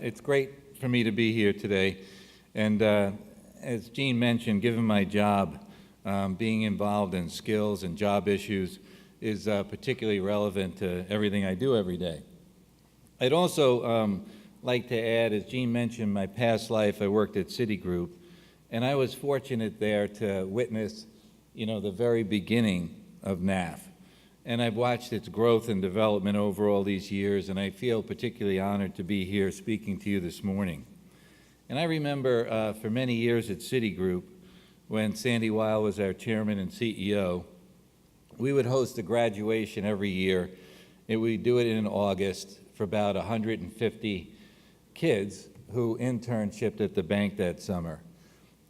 It's great for me to be here today. And as Gene mentioned, given my job, being involved in skills and job issues is particularly relevant to everything I do every day. I'd also like to add, as Gene mentioned, my past life, I worked at Citigroup, and I was fortunate there to witness, the very beginning of NAF. And I've watched its growth and development over all these years, and I feel particularly honored to be here speaking to you this morning. And I remember for many years at Citigroup, when Sandy Weil was our chairman and CEO, we would host a graduation every year, and we'd do it in August for about 150 kids who internshipped at the bank that summer.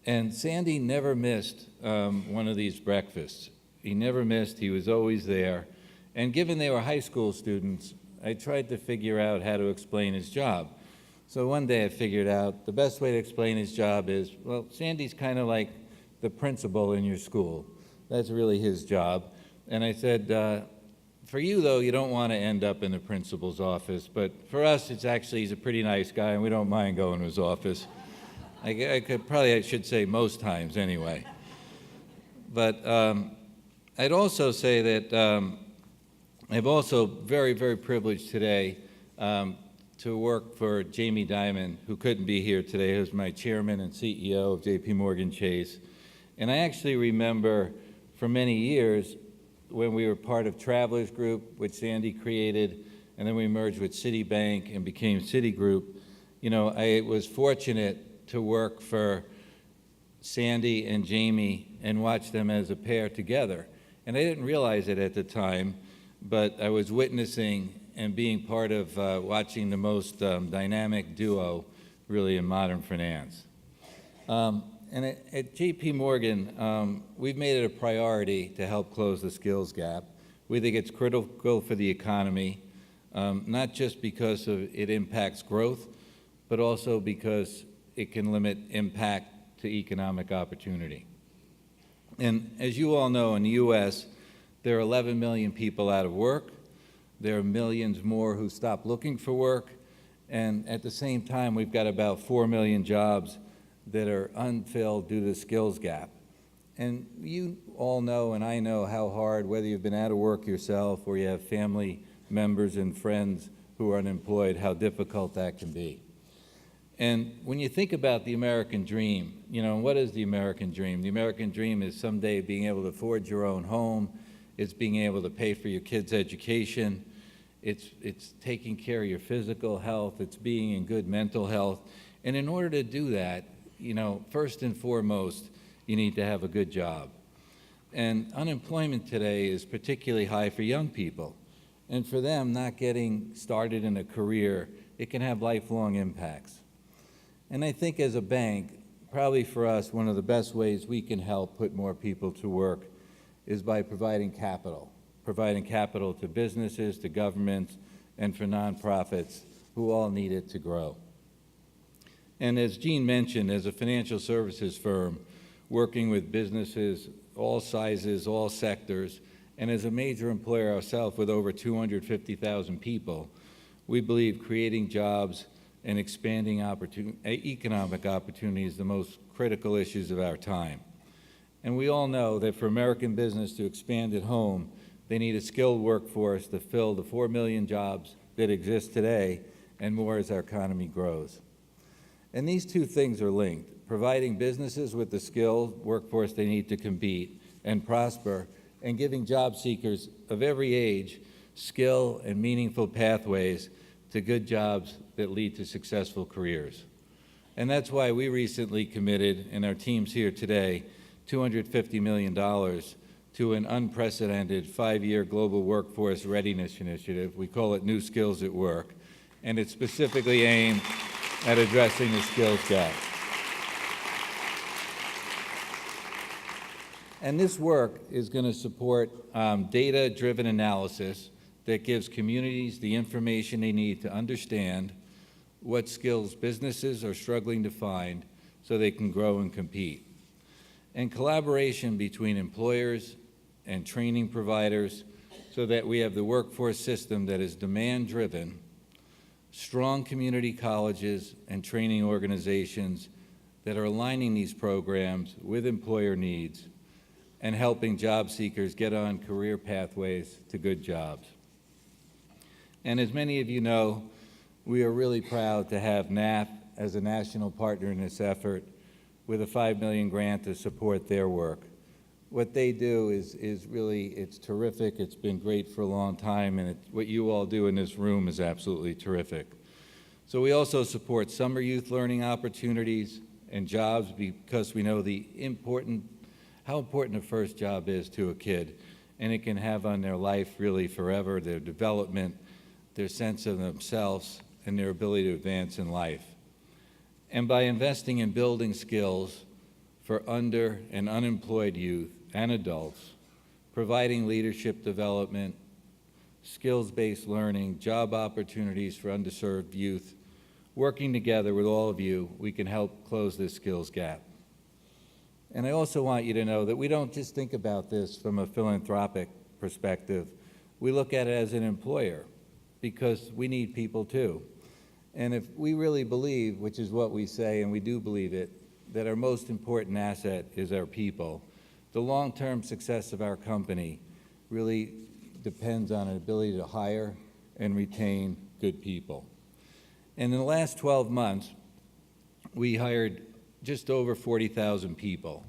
And Sandy never missed one of these breakfasts. He never missed, he was always there. And given they were high school students, I tried to figure out how to explain his job. So one day I figured out the best way to explain his job is, well, Sandy's kind of like the principal in your school. That's really his job. And I said, for you though, you don't want to end up in the principal's office, but for us, he's a pretty nice guy and we don't mind going to his office. I should say most times anyway. But I'd also say that I'm also very, very privileged today to work for Jamie Dimon, who couldn't be here today, who's my chairman and CEO of JPMorgan Chase. And I actually remember for many years when we were part of Travelers Group, which Sandy created, and then we merged with Citibank and became Citigroup. I was fortunate to work for Sandy and Jamie and watch them as a pair together. And I didn't realize it at the time, but I was witnessing and being part of watching the most dynamic duo really in modern finance. And at JP Morgan, we've made it a priority to help close the skills gap. We think it's critical for the economy, not just because it impacts growth, but also because it can limit impact to economic opportunity. And as you all know, in the US, there are 11 million people out of work. There are millions more who stop looking for work. And at the same time, we've got about 4 million jobs that are unfilled due to the skills gap. And you all know, and I know how hard, whether you've been out of work yourself or you have family members and friends who are unemployed, how difficult that can be. And when you think about the American dream, what is the American dream? The American dream is someday being able to afford your own home. It's being able to pay for your kids' education. It's taking care of your physical health. It's being in good mental health. And in order to do that, first and foremost, you need to have a good job. And unemployment today is particularly high for young people. And for them, not getting started in a career, it can have lifelong impacts. And I think as a bank, probably for us, one of the best ways we can help put more people to work is by providing capital to businesses, to governments, and for nonprofits who all need it to grow. And as Gene mentioned, as a financial services firm, working with businesses, all sizes, all sectors, and as a major employer ourselves with over 250,000 people, we believe creating jobs and expanding economic opportunity is the most critical issues of our time. And we all know that for American business to expand at home, they need a skilled workforce to fill the 4 million jobs that exist today and more as our economy grows. And these two things are linked, providing businesses with the skilled workforce they need to compete and prosper, and giving job seekers of every age skill and meaningful pathways to good jobs that lead to successful careers. And that's why we recently committed, and our team's here today, $250 million to an unprecedented 5-year global workforce readiness initiative. We call it New Skills at Work, and it's specifically aimed at addressing the skills gap. And this work is going to support data-driven analysis that gives communities the information they need to understand what skills businesses are struggling to find so they can grow and compete. And collaboration between employers and training providers so that we have the workforce system that is demand-driven, strong community colleges and training organizations that are aligning these programs with employer needs and helping job seekers get on career pathways to good jobs. And as many of you know, we are really proud to have NAF as a national partner in this effort with a $5 million grant to support their work. What they do is really, it's terrific. It's been great for a long time, and what you all do in this room is absolutely terrific. So we also support summer youth learning opportunities and jobs because we know how important a first job is to a kid, and it can have on their life really forever, their development, their sense of themselves, and their ability to advance in life. And by investing in building skills for under and unemployed youth and adults, providing leadership development, skills-based learning, job opportunities for underserved youth, working together with all of you, we can help close this skills gap. And I also want you to know that we don't just think about this from a philanthropic perspective. We look at it as an employer because we need people too. And if we really believe, which is what we say, and we do believe it, that our most important asset is our people, the long-term success of our company really depends on an ability to hire and retain good people. And in the last 12 months, we hired just over 40,000 people.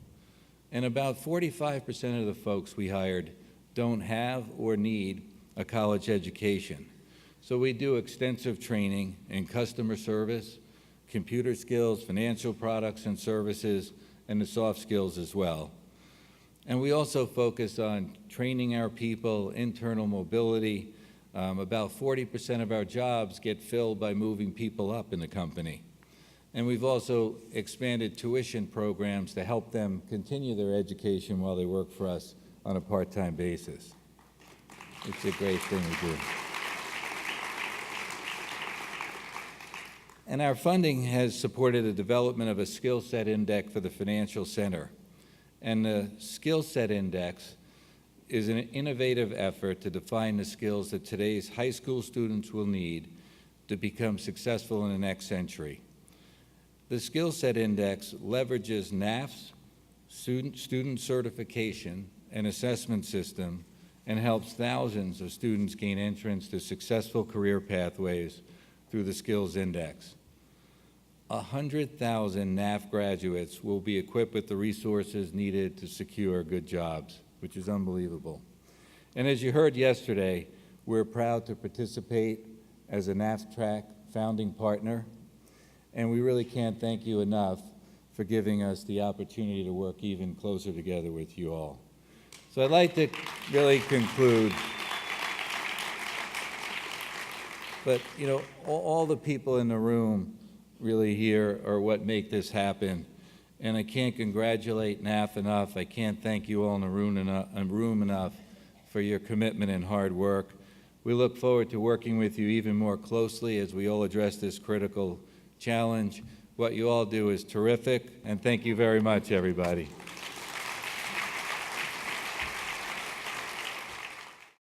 And about 45% of the folks we hired don't have or need a college education. So we do extensive training in customer service, computer skills, financial products and services, and the soft skills as well. And we also focus on training our people, internal mobility. About 40% of our jobs get filled by moving people up in the company. And we've also expanded tuition programs to help them continue their education while they work for us on a part-time basis. It's a great thing we do. And our funding has supported the development of a skill set index for the financial center. And the skill set index is an innovative effort to define the skills that today's high school students will need to become successful in the next century. The skill set index leverages NAF's student certification and assessment system and helps thousands of students gain entrance to successful career pathways through the skills index. 100,000 NAF graduates will be equipped with the resources needed to secure good jobs, which is unbelievable. And as you heard yesterday, we're proud to participate as a NAF Track founding partner, and we really can't thank you enough for giving us the opportunity to work even closer together with you all. So I'd like to really conclude. But, you know, all the people in the room really here are what make this happen. And I can't congratulate NAF enough. I can't thank you all in the room enough for your commitment and hard work. We look forward to working with you even more closely as we all address this critical challenge. What you all do is terrific, and thank you very much, everybody.